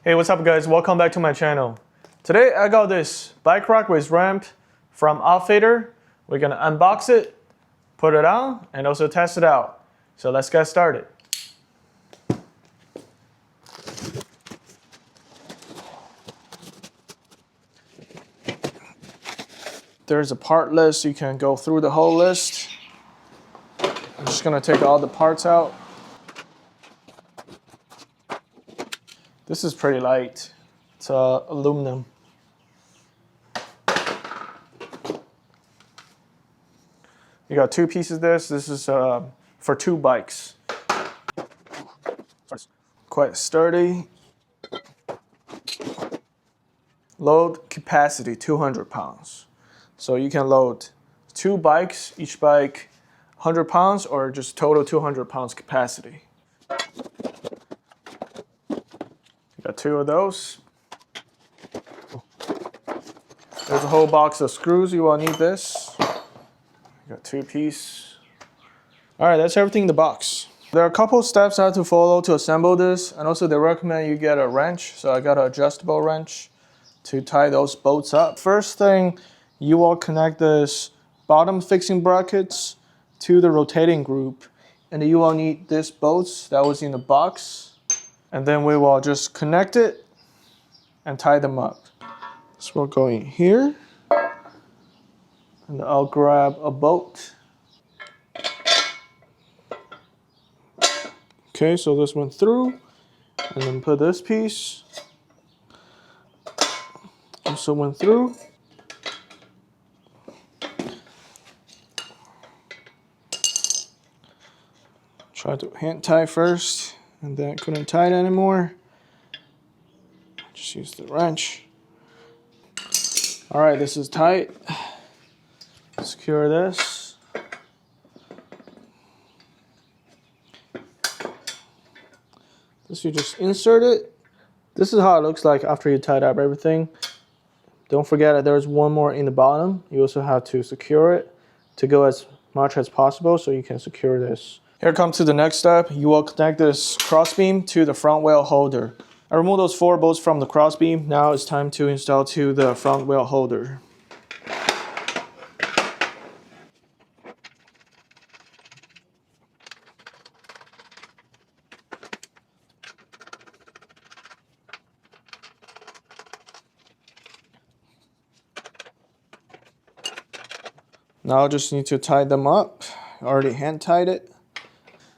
Hey, what's up guys? Welcome back to my channel. Today I got this bike rack with ramp from Outfitter. We're gonna unbox it, put it on, and also test it out. So let's get started. There's a part list. You can go through the whole list. I'm just gonna take all the parts out. This is pretty light. It's aluminum. You got two pieces of this. This is for two bikes. Quite sturdy. Load capacity 200 pounds. So you can load two bikes, each bike 100 pounds or just total 200 pounds capacity. You got two of those. There's a whole box of screws. You will need this. You got two pieces. All right, that's everything in the box. There are a couple steps I have to follow to assemble this, and also they recommend you get a wrench. So I got an adjustable wrench to tie those bolts up. First thing, you will connect this bottom fixing brackets to the rotating group, and you will need this bolts that was in the box, and then we will just connect it and tie them up. So we'll go in here, and I'll grab a bolt. Okay, so this went through, and then put this piece. Also went through. Try to hand tie first, and then couldn't tie it anymore. Just use the wrench. All right, this is tight. Secure this. This you just insert it. This is how it looks like after you tied up everything. Don't forget that there's one more in the bottom. You also have to secure it to go as much as possible so you can secure this. Here comes to the next step. You will connect this crossbeam to the front wheel holder. I removed those 4 bolts from the crossbeam. Now it's time to install to the front wheel holder. Now I just need to tie them up. I already hand tied it.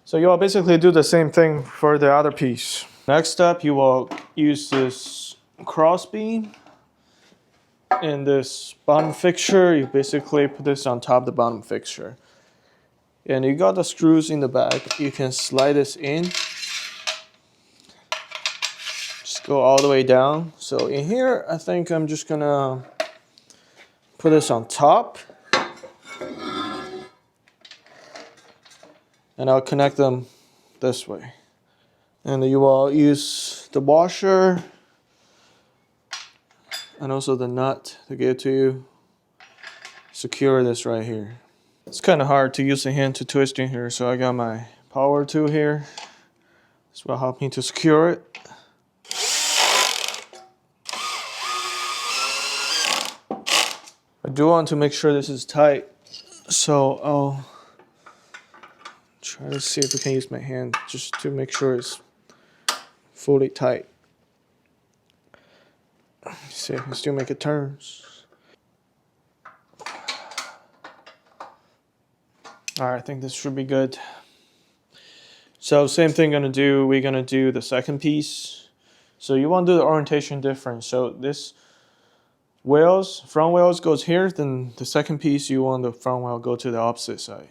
So you will basically do the same thing for the other piece. Next step, you will use this crossbeam and this bottom fixture. You basically put this on top of the bottom fixture. And you got the screws in the back. You can slide this in. Just go all the way down. So in here, I think I'm just gonna put this on top. And I'll connect them this way. And you will use the washer and also the nut to get to you. Secure this right here. It's kind of hard to use the hand to twist in here, so I got my power tool here. This will help me to secure it. I do want to make sure this is tight, so I'll try to see if I can use my hand just to make sure it's fully tight. See if I can still make it turns. Alright, I think this should be good. So same thing we're gonna do the second piece. So you want to do the orientation different. So this front wheels goes here, then the second piece you want the front wheel go to the opposite side.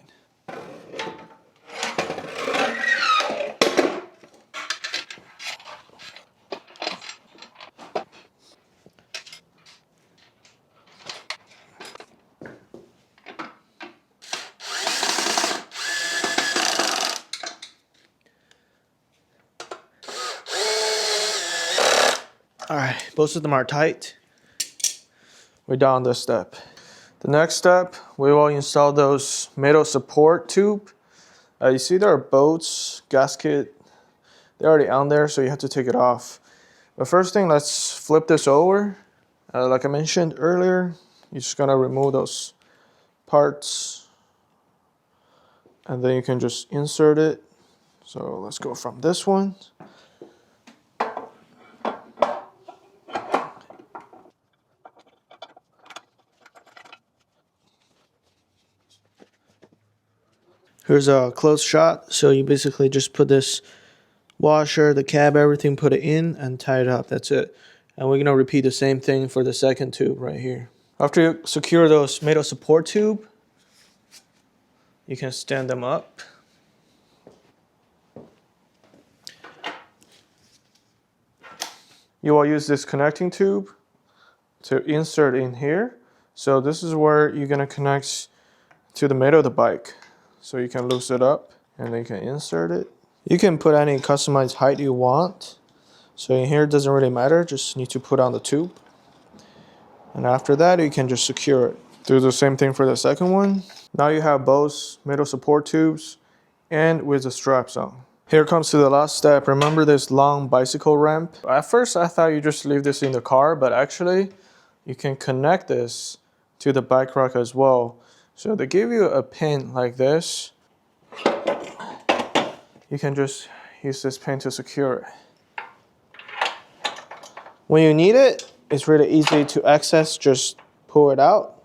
Alright, both of them are tight. We're done this step. The next step, we will install those metal support tube. You see there are bolts, gasket, they're already on there, so you have to take it off. The first thing, let's flip this over. Like I mentioned earlier, you're just gonna remove those parts and then you can just insert it. So let's go from this one. Here's a close shot. So you basically just put this washer, the cab, everything, put it in and tie it up. That's it. And we're gonna repeat the same thing for the second tube right here. After you secure those metal support tube, you can stand them up. You will use this connecting tube to insert in here. So this is where you're gonna connect to the middle of the bike. So you can loose it up and then you can insert it. You can put any customized height you want. So in here it doesn't really matter, just need to put on the tube. And after that you can just secure it. Do the same thing for the second one. Now you have both metal support tubes and with the straps on. Here comes to the last step. Remember this long bicycle ramp? At first I thought you just leave this in the car, but actually you can connect this to the bike rack as well. So they give you a pin like this. You can just use this pin to secure it. When you need it, it's really easy to access, just pull it out.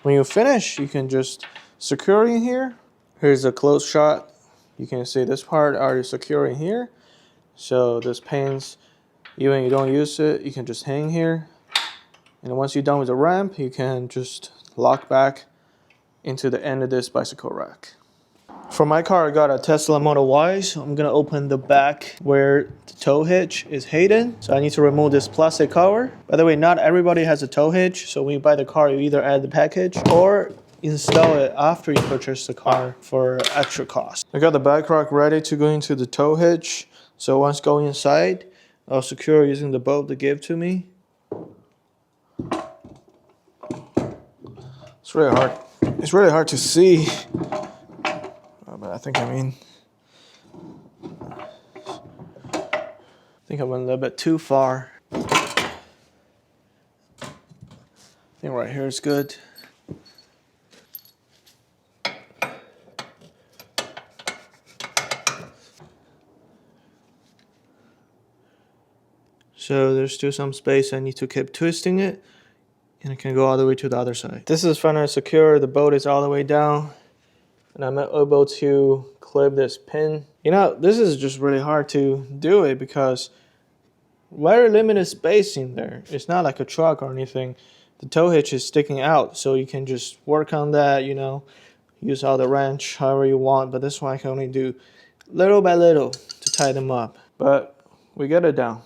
When you finish, you can just secure in here. Here's a close shot. You can see this part already secure in here. So this pins, even if you don't use it, you can just hang here. And once you're done with the ramp, you can just lock back into the end of this bicycle rack. For my car, I got a Tesla Model Y, so I'm gonna open the back where the tow hitch is hidden. So I need to remove this plastic cover. By the way, not everybody has a tow hitch, so when you buy the car, you either add the package or install it after you purchase the car for extra cost. I got the bike rack ready to go into the tow hitch. So once going inside, I'll secure using the bolt they gave to me. It's really hard. It's really hard to see. But I think I went a little bit too far. I think right here is good. So there's still some space. I need to keep twisting it and it can go all the way to the other side. This is finally secure. The bolt is all the way down and I'm able to clip this pin. You know, this is just really hard to do it because very limited space in there. It's not like a truck or anything. The tow hitch is sticking out, so you can just work on that, you know, use all the wrench however you want, but this one I can only do little by little to tie them up. But we get it down.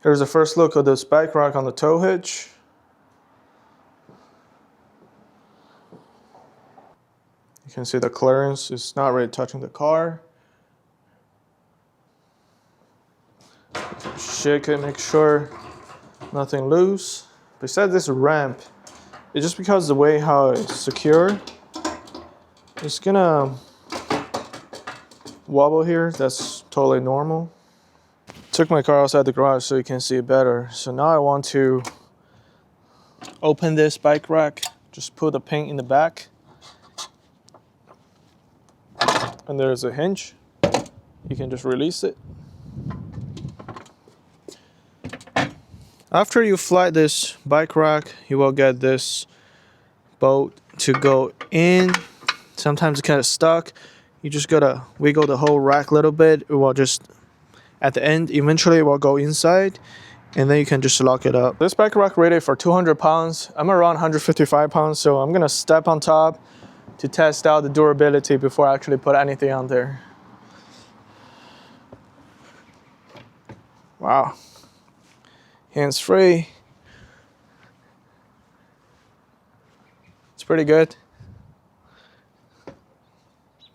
Here's the first look of this bike rack on the tow hitch. You can see the clearance is not really touching the car. Shake it, make sure nothing loose. Besides this ramp, it's just because the way how it's secure, it's gonna wobble here. That's totally normal. Took my car outside the garage so you can see it better. So now I want to open this bike rack. Just put the pin in the back. And there's a hinge. You can just release it. After you fly this bike rack, you will get this bolt to go in. Sometimes it's kind of stuck. You just gotta wiggle the whole rack a little bit. It will just, at the end, eventually it will go inside and then you can just lock it up. This bike rack rated for 200 pounds. I'm around 155 pounds, so I'm gonna step on top to test out the durability before I actually put anything on there. Wow. Hands free. It's pretty good.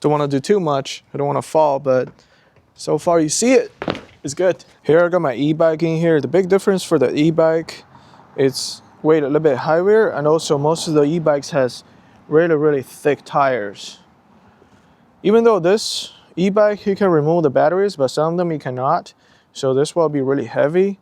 Don't want to do too much. I don't want to fall, but so far you see it. It's good. Here I got my e-bike in here. The big difference for the e-bike, it's weight a little bit higher, and also most of the e-bikes has really thick tires. Even though this e-bike you can remove the batteries, but some of them you cannot. So this will be really heavy.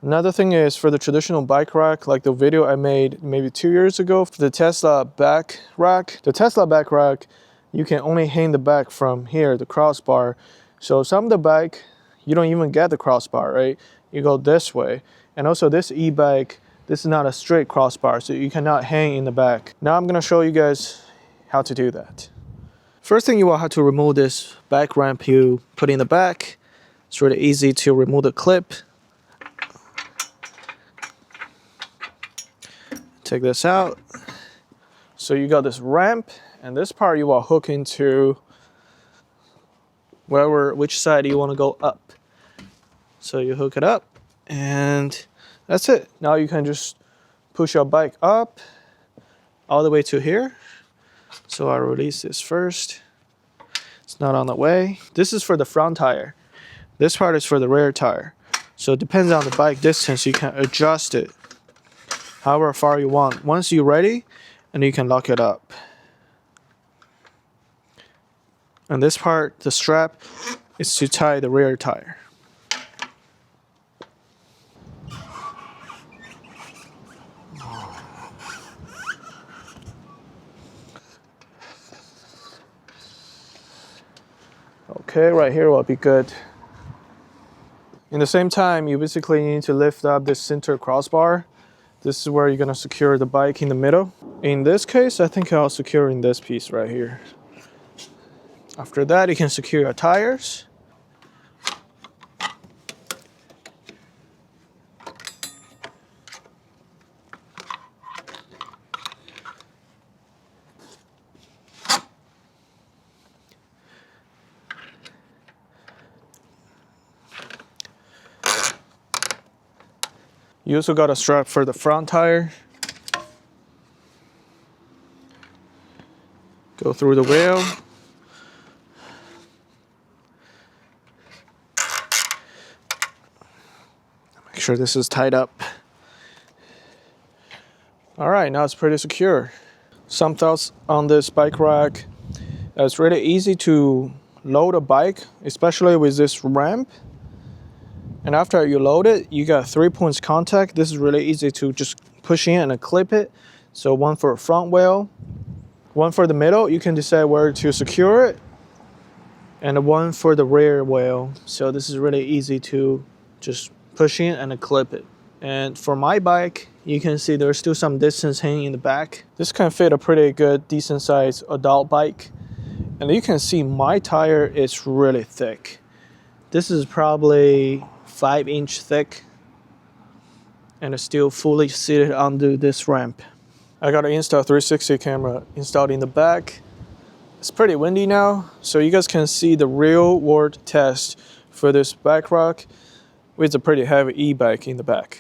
Another thing is for the traditional bike rack, like the video I made maybe 2 years ago, for the Tesla back rack. The Tesla back rack, you can only hang the back from here, the crossbar. So some of the bike, you don't even get the crossbar, right? You go this way. And also this e-bike, this is not a straight crossbar, so you cannot hang in the back. Now I'm gonna show you guys how to do that. First thing, you will have to remove this back ramp you put in the back. It's really easy to remove the clip. Take this out. So you got this ramp, and this part you will hook into which side you want to go up. So you hook it up, and that's it. Now you can just push your bike up all the way to here. So I'll release this first. It's not on the way. This is for the front tire. This part is for the rear tire. So it depends on the bike distance. You can adjust it however far you want. Once you're ready, and you can lock it up. And this part, the strap, is to tie the rear tire. Okay, right here will be good. In the same time, you basically need to lift up this center crossbar. This is where you're gonna secure the bike in the middle. In this case, I think I'll secure in this piece right here. After that, you can secure your tires. You also got a strap for the front tire. Go through the wheel. Make sure this is tied up. All right, now it's pretty secure. Some thoughts on this bike rack. It's really easy to load a bike, especially with this ramp. And after you load it, you got 3 points contact. This is really easy to just push in and clip it. So one for front wheel, one for the middle. You can decide where to secure it, and one for the rear wheel. So this is really easy to just push in and clip it. And for my bike, you can see there's still some distance hanging in the back. This can fit a pretty good, decent sized adult bike. And you can see my tire is really thick. This is probably 5-inch thick, and it's still fully seated onto this ramp. I got an Insta360 camera installed in the back. It's pretty windy now, so you guys can see the real world test for this bike rack with a pretty heavy e-bike in the back.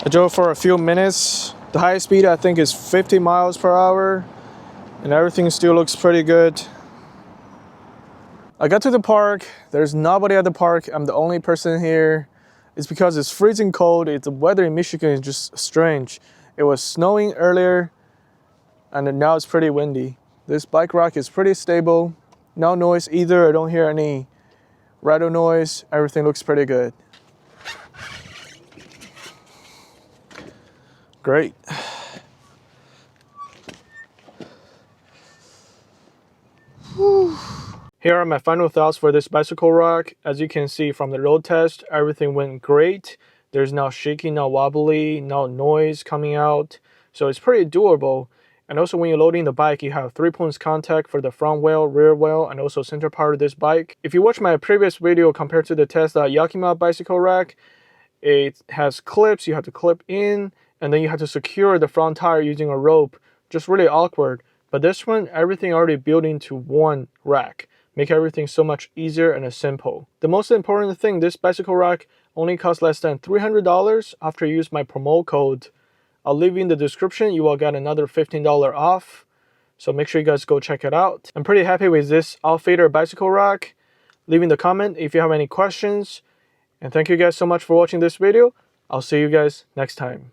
I drove for a few minutes. The highest speed I think is 50 miles per hour, and everything still looks pretty good. I got to the park. There's nobody at the park. I'm the only person here. It's because it's freezing cold. The weather in Michigan is just strange. It was snowing earlier, and now it's pretty windy. This bike rack is pretty stable. No noise either. I don't hear any rattle noise. Everything looks pretty good. Great. Whew. Here are my final thoughts for this bicycle rack. As you can see from the road test, everything went great. There's no shaking, no wobbly, no noise coming out. So it's pretty doable. And also when you're loading the bike, you have 3-points contact for the front wheel, rear wheel, and also center part of this bike. If you watch my previous video compared to the Tesla Yakima bicycle rack, it has clips you have to clip in, and then you have to secure the front tire using a rope. Just really awkward. But this one, everything already built into one rack. Make everything so much easier and simple. The most important thing, this bicycle rack only costs less than $300 after you use my promo code. I'll leave you in the description. You will get another $15 off. So make sure you guys go check it out. I'm pretty happy with this Outfitter bicycle rack. Leave in the comment if you have any questions. And thank you guys so much for watching this video. I'll see you guys next time.